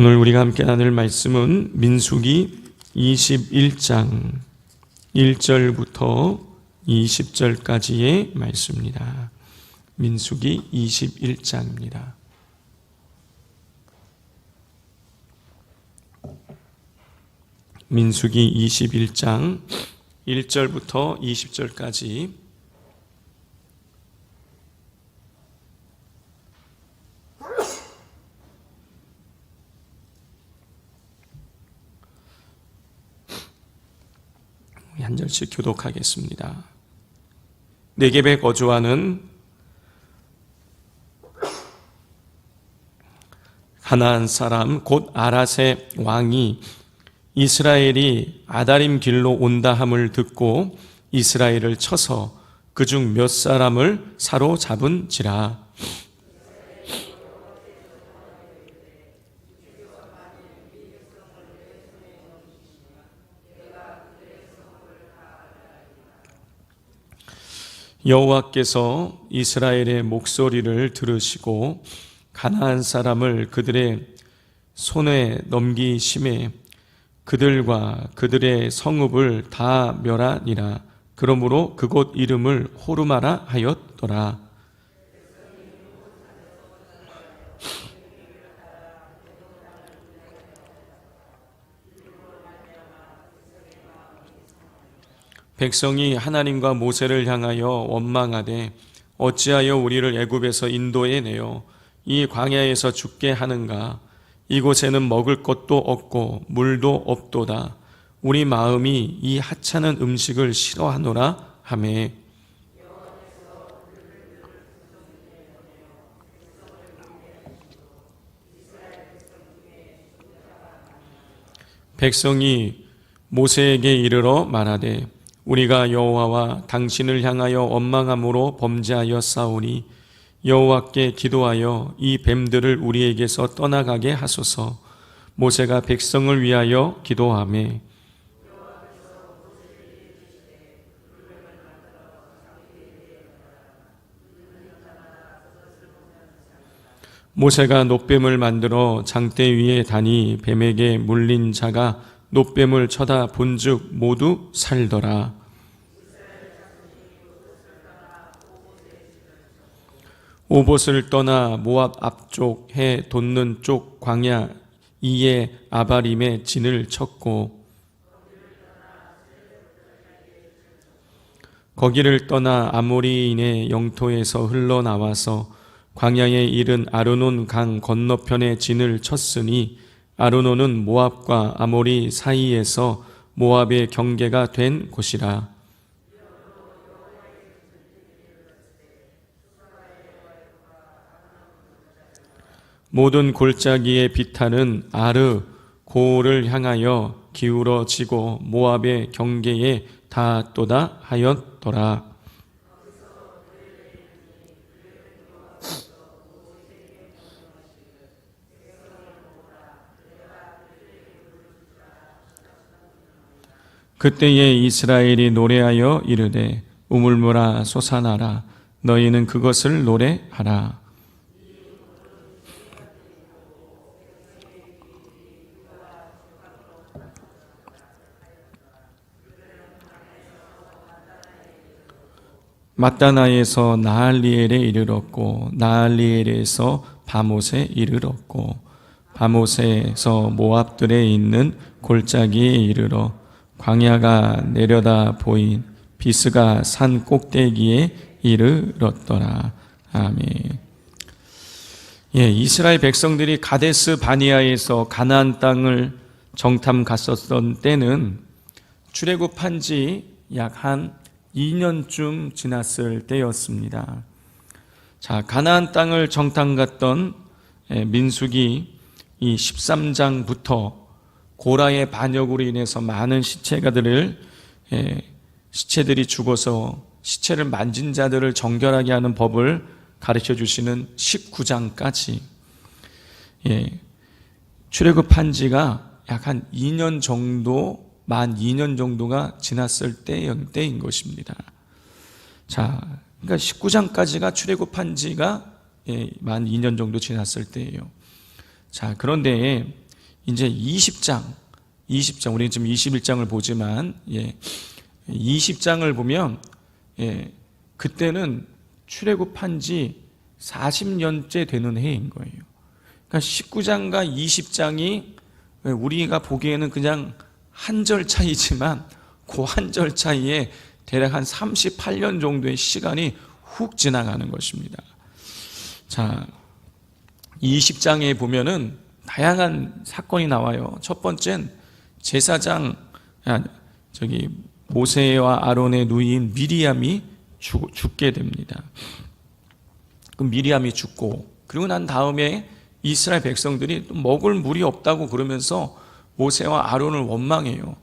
오늘 우리가 함께 나눌 말씀은 민수기 21장 1절부터 20절까지의 말씀입니다. 민수기 21장입니다. 민수기 21장 1절부터 20절까지 한 절씩 교독하겠습니다. 네겝에 거주하는 가나안 사람 곧 아랏의 왕이 이스라엘이 아다림 길로 온다 함을 듣고 이스라엘을 쳐서 그중 몇 사람을 사로잡은지라. 여호와께서 이스라엘의 목소리를 들으시고 가나안 사람을 그들의 손에 넘기심에 그들과 그들의 성읍을 다 멸하니라. 그러므로 그곳 이름을 호르마라 하였더라. 백성이 하나님과 모세를 향하여 원망하되 어찌하여 우리를 애굽에서 인도해 내어 이 광야에서 죽게 하는가? 이곳에는 먹을 것도 없고 물도 없도다. 우리 마음이 이 하찮은 음식을 싫어하노라 하매 백성이 모세에게 이르러 말하되 우리가 여호와와 당신을 향하여 원망함으로 범죄하였사오니 여호와께 기도하여 이 뱀들을 우리에게서 떠나가게 하소서. 모세가 백성을 위하여 기도하매 모세가 놋뱀을 만들어 장대 위에 다니 뱀에게 물린 자가 놋뱀을 쳐다 본즉 모두 살더라. 오봇을 떠나 모압 앞쪽 해 돋는 쪽 광야 이에 아바림에 진을 쳤고 거기를 떠나 아모리인의 영토에서 흘러나와서 광야에 이른 아르논 강 건너편에 진을 쳤으니 아르논은 모압과 아모리 사이에서 모압의 경계가 된 곳이라. 모든 골짜기의 비탈은 아르 고를 향하여 기울어지고 모압의 경계에 닿았도다 하였더라. 그때에 이스라엘이 노래하여 이르되 우물물아 솟아나라. 너희는 그것을 노래하라. mat다나에서 나할리엘에 이르렀고 나할리엘에서 바못에 이르렀고 바못에서 모압들에 있는 골짜기에 이르러 광야가 내려다 보인 비스가 산 꼭대기에 이르렀더라. 아멘. 이스라엘 백성들이 가데스 바니아에서 가나안 땅을 정탐 갔었던 때는 출애굽한 지 약 한 2년쯤 지났을 때였습니다. 자, 가나안 땅을 정탐 갔던 민수기 이 13장부터 고라의 반역으로 인해서 많은 시체들이 죽어서 시체를 만진 자들을 정결하게 하는 법을 가르쳐 주시는 19장까지 출애굽한 지가 약 한 2년 정도, 만 2년 정도가 지났을 때인 것입니다. 자, 그러니까 19장까지가 출애굽한 지가 만 2년 정도 지났을 때예요. 자, 그런데 이제 20장 우리는 지금 21장을 보지만 20장을 보면 그때는 출애굽한 지 40년째 되는 해인 거예요. 그러니까 19장과 20장이 우리가 보기에는 그냥 한 절 차이지만 그 한 절 차이에 대략 한 38년 정도의 시간이 훅 지나가는 것입니다. 자, 20장에 보면은 다양한 사건이 나와요. 첫 번째는 제사장 모세와 아론의 누이인 미리암이 죽게 됩니다. 그 미리암이 죽고 그리고 난 다음에 이스라엘 백성들이 먹을 물이 없다고 그러면서 모세와 아론을 원망해요.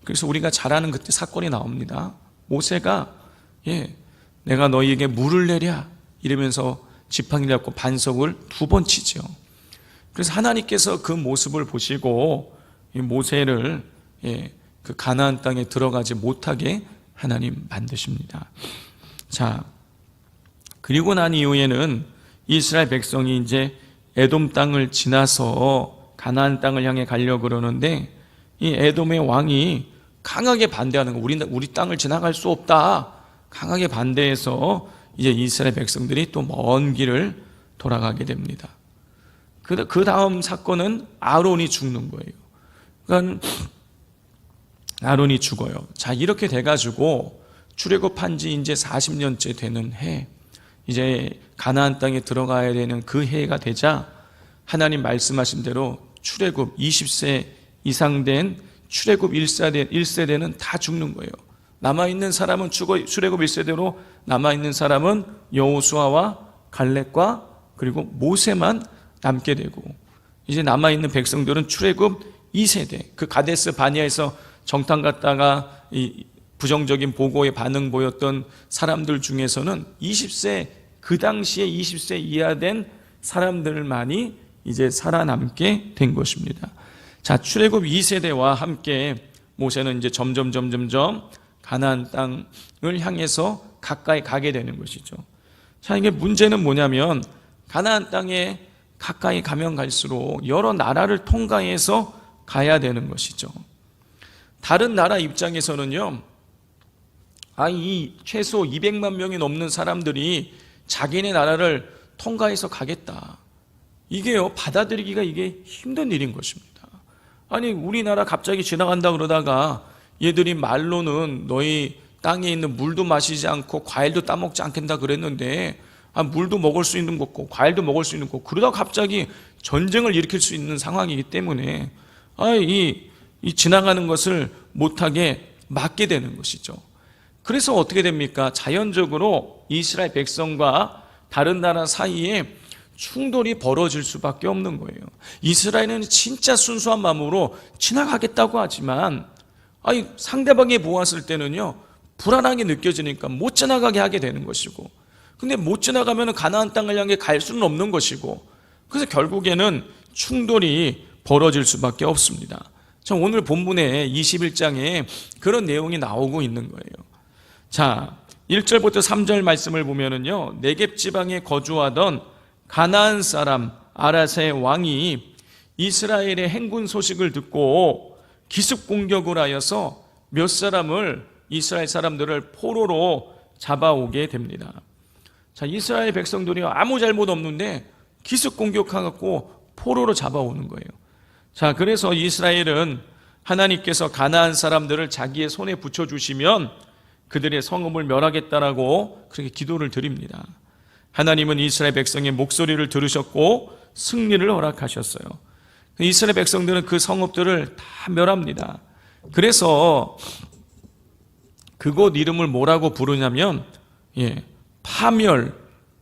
그래서 우리가 잘 아는 그때 사건이 나옵니다. 모세가 내가 너희에게 물을 내랴 이러면서 지팡이 잡고 반석을 2번 치죠. 그래서 하나님께서 그 모습을 보시고 모세를 그 가나안 땅에 들어가지 못하게 하나님 만드십니다. 자, 그리고 난 이후에는 이스라엘 백성이 이제 에돔 땅을 지나서 가나안 땅을 향해 가려고 그러는데 이 에돔의 왕이 강하게 반대하는 거, 우리 땅을 지나갈 수 없다. 강하게 반대해서 이제 이스라엘 백성들이 또 먼 길을 돌아가게 됩니다. 그 다음 사건은 아론이 죽는 거예요. 그러니까 아론이 죽어요. 자, 이렇게 돼가지고 출애굽한 지 이제 40년째 되는 해, 이제 가나안 땅에 들어가야 되는 그 해가 되자 하나님 말씀하신 대로 출애굽 20세 이상 된 출애굽 1세대는 다 죽는 거예요. 남아있는 사람은 죽어, 출애굽 1세대로 남아있는 사람은 여호수아와 갈렙과 그리고 모세만 남게 되고, 이제 남아있는 백성들은 출애굽 2세대, 그 가데스 바니아에서 정탐 갔다가 이 부정적인 보고에 반응 보였던 사람들 중에서는 20세, 그 당시에 20세 이하 된 사람들만이 이제 살아남게 된 것입니다. 자, 출애굽 2세대와 함께 모세는 이제 점점 가나안 땅을 향해서 가까이 가게 되는 것이죠. 자, 이게 문제는 뭐냐면 가나안 땅에 가까이 가면 갈수록 여러 나라를 통과해서 가야 되는 것이죠. 다른 나라 입장에서는요, 이 최소 200만 명이 넘는 사람들이 자기네 나라를 통과해서 가겠다, 이게요, 받아들이기가 이게 힘든 일인 것입니다. 아니, 우리나라 갑자기 지나간다 그러다가 얘들이 말로는 너희 땅에 있는 물도 마시지 않고 과일도 따먹지 않겠다 그랬는데, 물도 먹을 수 있는 거고 과일도 먹을 수 있는 거고, 그러다 갑자기 전쟁을 일으킬 수 있는 상황이기 때문에 이 지나가는 것을 못하게 막게 되는 것이죠. 그래서 어떻게 됩니까? 자연적으로 이스라엘 백성과 다른 나라 사이에 충돌이 벌어질 수밖에 없는 거예요. 이스라엘은 진짜 순수한 마음으로 지나가겠다고 하지만 상대방이 보았을 때는요, 불안하게 느껴지니까 못 지나가게 하게 되는 것이고, 근데 못 지나가면 가나안 땅을 향해 갈 수는 없는 것이고, 그래서 결국에는 충돌이 벌어질 수밖에 없습니다. 오늘 본문의 21장에 그런 내용이 나오고 있는 거예요. 자, 1절부터 3절 말씀을 보면은요, 네겝 지방에 거주하던 가나안 사람 아라세의 왕이 이스라엘의 행군 소식을 듣고 기습 공격을 하여서 몇 사람을, 이스라엘 사람들을 포로로 잡아오게 됩니다. 자, 이스라엘 백성들이 아무 잘못 없는데 기습 공격하고 포로로 잡아오는 거예요. 자, 그래서 이스라엘은 하나님께서 가나안 사람들을 자기의 손에 붙여주시면 그들의 성읍을 멸하겠다라고 그렇게 기도를 드립니다. 하나님은 이스라엘 백성의 목소리를 들으셨고 승리를 허락하셨어요. 이스라엘 백성들은 그 성읍들을 다 멸합니다. 그래서 그곳 이름을 뭐라고 부르냐면 파멸,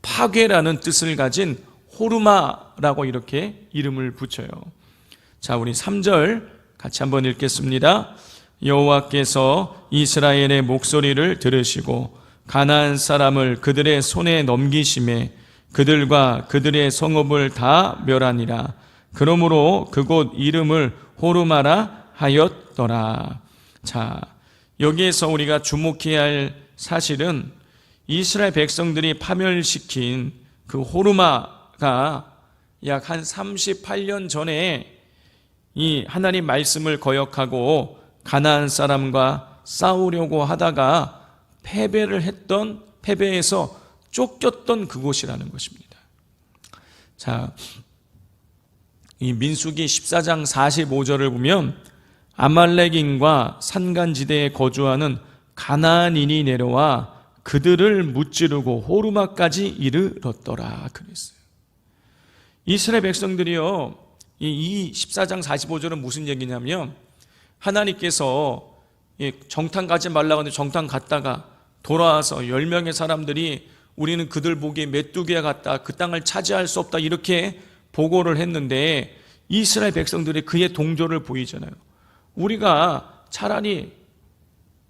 파괴라는 뜻을 가진 호르마라고 이렇게 이름을 붙여요. 자, 우리 3절 같이 한번 읽겠습니다. 여호와께서 이스라엘의 목소리를 들으시고 가나안 사람을 그들의 손에 넘기심에 그들과 그들의 성읍을 다 멸하니라. 그러므로 그곳 이름을 호르마라 하였더라. 자, 여기에서 우리가 주목해야 할 사실은 이스라엘 백성들이 파멸시킨 그 호르마가 약 한 38년 전에 이 하나님 말씀을 거역하고 가나안 사람과 싸우려고 하다가 패배해서 쫓겼던 그곳이라는 것입니다. 자, 이 민수기 14장 45절을 보면 아말렉인과 산간지대에 거주하는 가나안인이 내려와 그들을 무찌르고 호르마까지 이르렀더라 그랬어요. 이스라엘 백성들이요, 이 14장 45절은 무슨 얘기냐면 하나님께서 정탐 가지 말라고 하는데 정탐 갔다가 돌아와서 10명의 사람들이 우리는 그들 보기에 메뚜기와 같다, 그 땅을 차지할 수 없다, 이렇게 보고를 했는데 이스라엘 백성들이 그의 동조를 보이잖아요. 우리가 차라리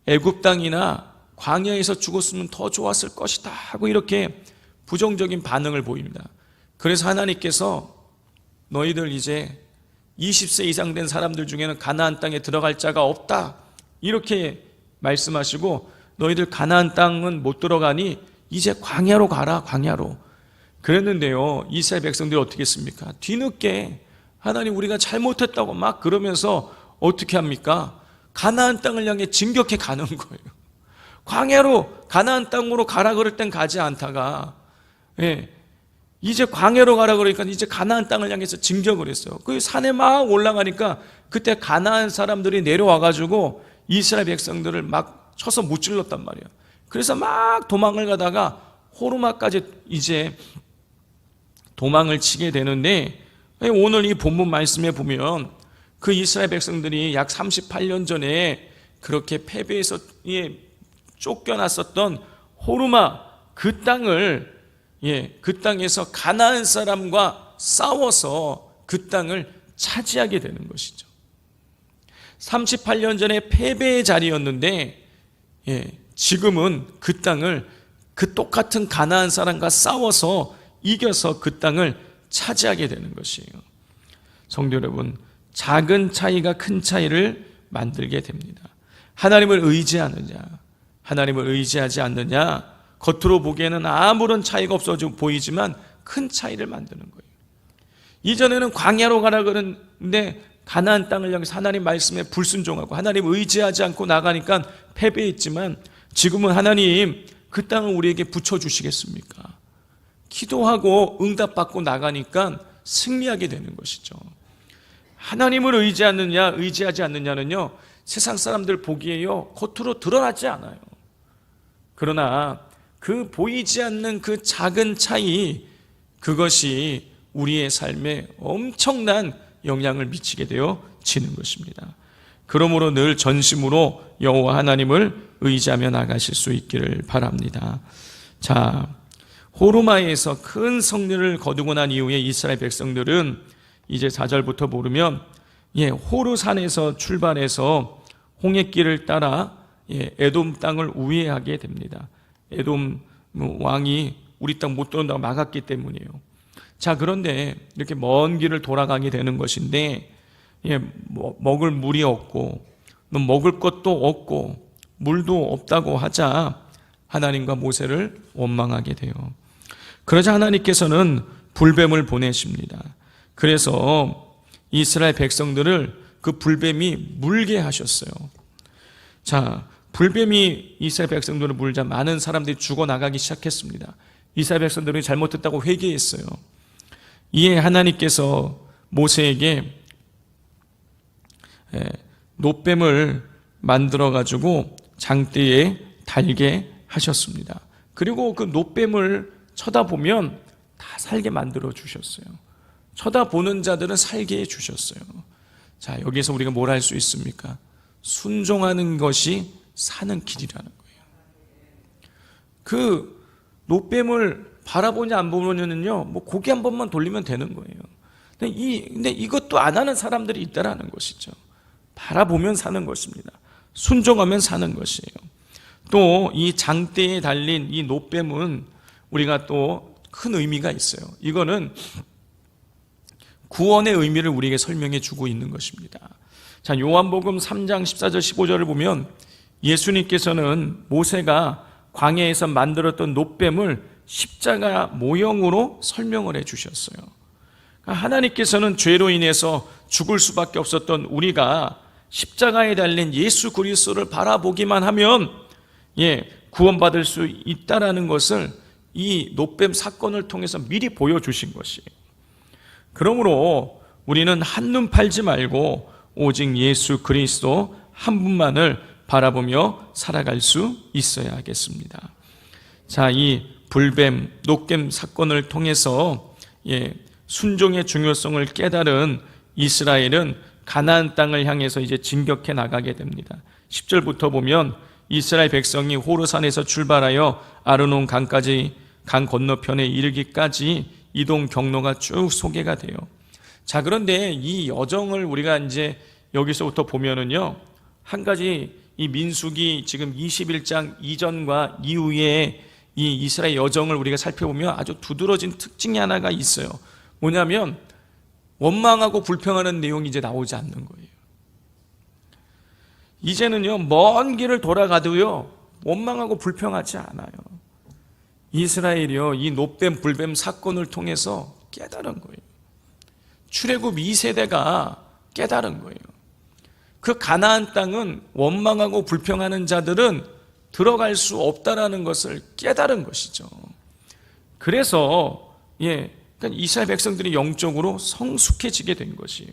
애굽 땅이나 광야에서 죽었으면 더 좋았을 것이다 하고 이렇게 부정적인 반응을 보입니다. 그래서 하나님께서 너희들 이제 20세 이상 된 사람들 중에는 가나안 땅에 들어갈 자가 없다 이렇게 말씀하시고, 너희들 가나안 땅은 못 들어가니 이제 광야로 가라, 광야로. 그랬는데요, 이스라엘 백성들이 어떻게 했습니까? 뒤늦게 하나님 우리가 잘못했다고 막 그러면서 어떻게 합니까? 가나안 땅을 향해 진격해 가는 거예요. 광야로, 가나안 땅으로 가라 그럴 땐 가지 않다가 이제 광야로 가라 그러니까 이제 가나안 땅을 향해서 진격을 했어요. 그 산에 막 올라가니까 그때 가나안 사람들이 내려와가지고 이스라엘 백성들을 막 쳐서 무찔렀단 말이에요. 그래서 막 도망을 가다가 호르마까지 이제 도망을 치게 되는데, 오늘 이 본문 말씀에 보면 그 이스라엘 백성들이 약 38년 전에 그렇게 패배해서 쫓겨났었던 호르마 그 땅을 그 땅에서 가나안 사람과 싸워서 그 땅을 차지하게 되는 것이죠. 38년 전에 패배의 자리였는데 지금은 그 땅을 그 똑같은 가나안 사람과 싸워서 이겨서 그 땅을 차지하게 되는 것이에요. 성도 여러분, 작은 차이가 큰 차이를 만들게 됩니다. 하나님을 의지하느냐, 하나님을 의지하지 않느냐, 겉으로 보기에는 아무런 차이가 없어 보이지만 큰 차이를 만드는 거예요. 이전에는 광야로 가라 그러는데 가나안 땅을 향해서 하나님 말씀에 불순종하고 하나님 의지하지 않고 나가니까 패배했지만, 지금은 하나님 그 땅을 우리에게 붙여주시겠습니까? 기도하고 응답받고 나가니까 승리하게 되는 것이죠. 하나님을 의지하느냐 의지하지 않느냐는요, 세상 사람들 보기에요 겉으로 드러나지 않아요. 그러나 그 보이지 않는 그 작은 차이, 그것이 우리의 삶에 엄청난 영향을 미치게 되어지는 것입니다. 그러므로 늘 전심으로 여호와 하나님을 의지하며 나가실 수 있기를 바랍니다. 자, 호르마에서 큰 승리를 거두고 난 이후에 이스라엘 백성들은 이제 4절부터 보면 호르산에서 출발해서 홍해길을 따라 에돔 땅을 우회하게 됩니다. 에돔 왕이 우리 땅 못 들어온다고 막았기 때문이에요. 자, 그런데 이렇게 먼 길을 돌아가게 되는 것인데 먹을 물이 없고 먹을 것도 없고 물도 없다고 하자 하나님과 모세를 원망하게 돼요. 그러자 하나님께서는 불뱀을 보내십니다. 그래서 이스라엘 백성들을 그 불뱀이 물게 하셨어요. 자, 불뱀이 이스라엘 백성들을 물자 많은 사람들이 죽어나가기 시작했습니다. 이스라엘 백성들이 잘못했다고 회개했어요. 이에 하나님께서 모세에게 놋뱀을 만들어가지고 장대에 달게 하셨습니다. 그리고 그 놋뱀을 쳐다보면 다 살게 만들어 주셨어요. 쳐다보는 자들은 살게 해 주셨어요. 자, 여기서 우리가 뭘 할 수 있습니까? 순종하는 것이 사는 길이라는 거예요. 그 놋뱀을 바라보냐 안 보느냐는요, 뭐 고개 한 번만 돌리면 되는 거예요. 근데 이것도 안 하는 사람들이 있다라는 것이죠. 바라보면 사는 것입니다. 순종하면 사는 것이에요. 또 이 장대에 달린 이 놋뱀은 우리가 또 큰 의미가 있어요. 이거는 구원의 의미를 우리에게 설명해 주고 있는 것입니다. 자, 요한복음 3장 14절 15절을 보면 예수님께서는 모세가 광야에서 만들었던 놋뱀을 십자가 모형으로 설명을 해 주셨어요. 하나님께서는 죄로 인해서 죽을 수밖에 없었던 우리가 십자가에 달린 예수 그리스도를 바라보기만 하면 구원받을 수 있다라는 것을 이 놋뱀 사건을 통해서 미리 보여주신 것이에요. 그러므로 우리는 한눈 팔지 말고 오직 예수 그리스도 한 분만을 바라보며 살아갈 수 있어야 하겠습니다. 자, 이 불뱀, 놋뱀 사건을 통해서 순종의 중요성을 깨달은 이스라엘은 가나안 땅을 향해서 이제 진격해 나가게 됩니다. 10절부터 보면 이스라엘 백성이 호르산에서 출발하여 아르논 강까지 강 건너편에 이르기까지 이동 경로가 쭉 소개가 돼요. 자, 그런데 이 여정을 우리가 이제 여기서부터 보면은요, 한 가지 이 민수기 지금 21장 이전과 이후에 이 이스라엘 여정을 우리가 살펴보면 아주 두드러진 특징이 하나가 있어요. 뭐냐면 원망하고 불평하는 내용이 이제 나오지 않는 거예요. 이제는요, 먼 길을 돌아가도요, 원망하고 불평하지 않아요. 이스라엘이요, 이 놋뱀 불뱀 사건을 통해서 깨달은 거예요. 출애굽 2세대가 깨달은 거예요. 그 가나안 땅은 원망하고 불평하는 자들은 들어갈 수 없다라는 것을 깨달은 것이죠. 그래서 그러니까 이스라엘 백성들이 영적으로 성숙해지게 된 것이에요.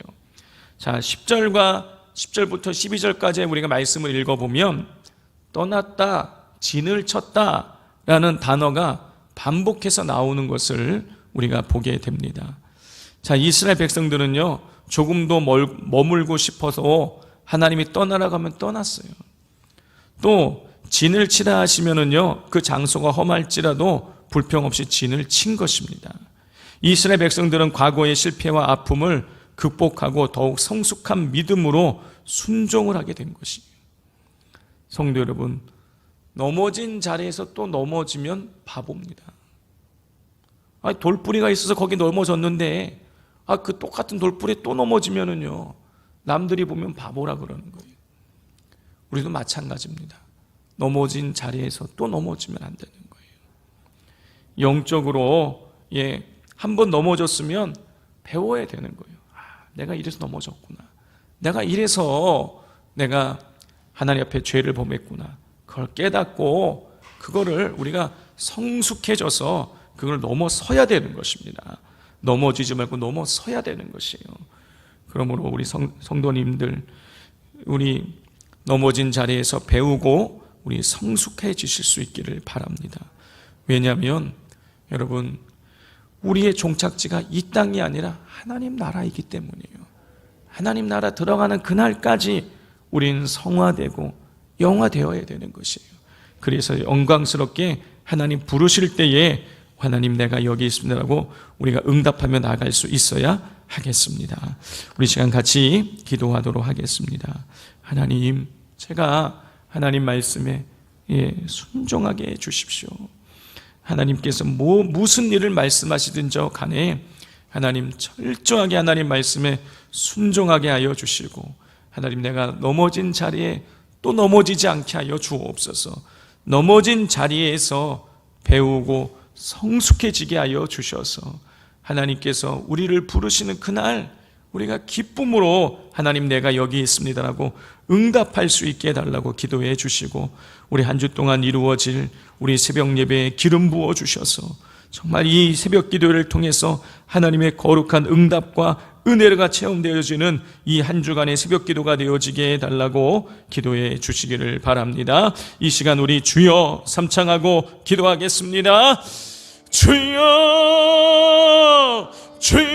자, 10절부터 12절까지 우리가 말씀을 읽어보면 떠났다, 진을 쳤다 라는 단어가 반복해서 나오는 것을 우리가 보게 됩니다. 자, 이스라엘 백성들은요, 조금도 머물고 싶어서 하나님이 떠나라고 하면 떠났어요. 또 진을 치라 하시면은요, 그 장소가 험할지라도 불평 없이 진을 친 것입니다. 이스라엘 백성들은 과거의 실패와 아픔을 극복하고 더욱 성숙한 믿음으로 순종을 하게 된 것이에요. 성도 여러분, 넘어진 자리에서 또 넘어지면 바보입니다. 돌뿌리가 있어서 거기 넘어졌는데 그 똑같은 돌뿌리에 또 넘어지면은요, 남들이 보면 바보라 그러는 거예요. 우리도 마찬가지입니다. 넘어진 자리에서 또 넘어지면 안 되는 거예요. 영적으로 한 번 넘어졌으면 배워야 되는 거예요. 내가 이래서 넘어졌구나. 내가 이래서 내가 하나님 앞에 죄를 범했구나. 그걸 깨닫고 그거를 우리가 성숙해져서 그걸 넘어서야 되는 것입니다. 넘어지지 말고 넘어서야 되는 것이에요. 그러므로 우리 성도님들, 우리 넘어진 자리에서 배우고 우리 성숙해지실 수 있기를 바랍니다. 왜냐하면 여러분, 우리의 종착지가 이 땅이 아니라 하나님 나라이기 때문이에요. 하나님 나라 들어가는 그날까지 우리는 성화되고 영화되어야 되는 것이에요. 그래서 영광스럽게 하나님 부르실 때에 하나님 내가 여기 있습니다라고 우리가 응답하며 나아갈 수 있어야 하겠습니다. 우리 시간 같이 기도하도록 하겠습니다. 하나님, 제가 하나님 말씀에 순종하게 해 주십시오. 하나님께서 무슨 일을 말씀하시든지 간에 하나님 철저하게 하나님 말씀에 순종하게 하여 주시고, 하나님 내가 넘어진 자리에 또 넘어지지 않게 하여 주옵소서. 넘어진 자리에서 배우고 성숙해지게 하여 주셔서 하나님께서 우리를 부르시는 그날 우리가 기쁨으로 하나님 내가 여기 있습니다라고 응답할 수 있게 해달라고 기도해 주시고, 우리 한 주 동안 이루어질 우리 새벽 예배에 기름 부어 주셔서 정말 이 새벽 기도를 통해서 하나님의 거룩한 응답과 은혜가 체험되어지는 이 한 주간의 새벽 기도가 되어지게 해달라고 기도해 주시기를 바랍니다. 이 시간 우리 주여 삼창하고 기도하겠습니다. 주여, 주여.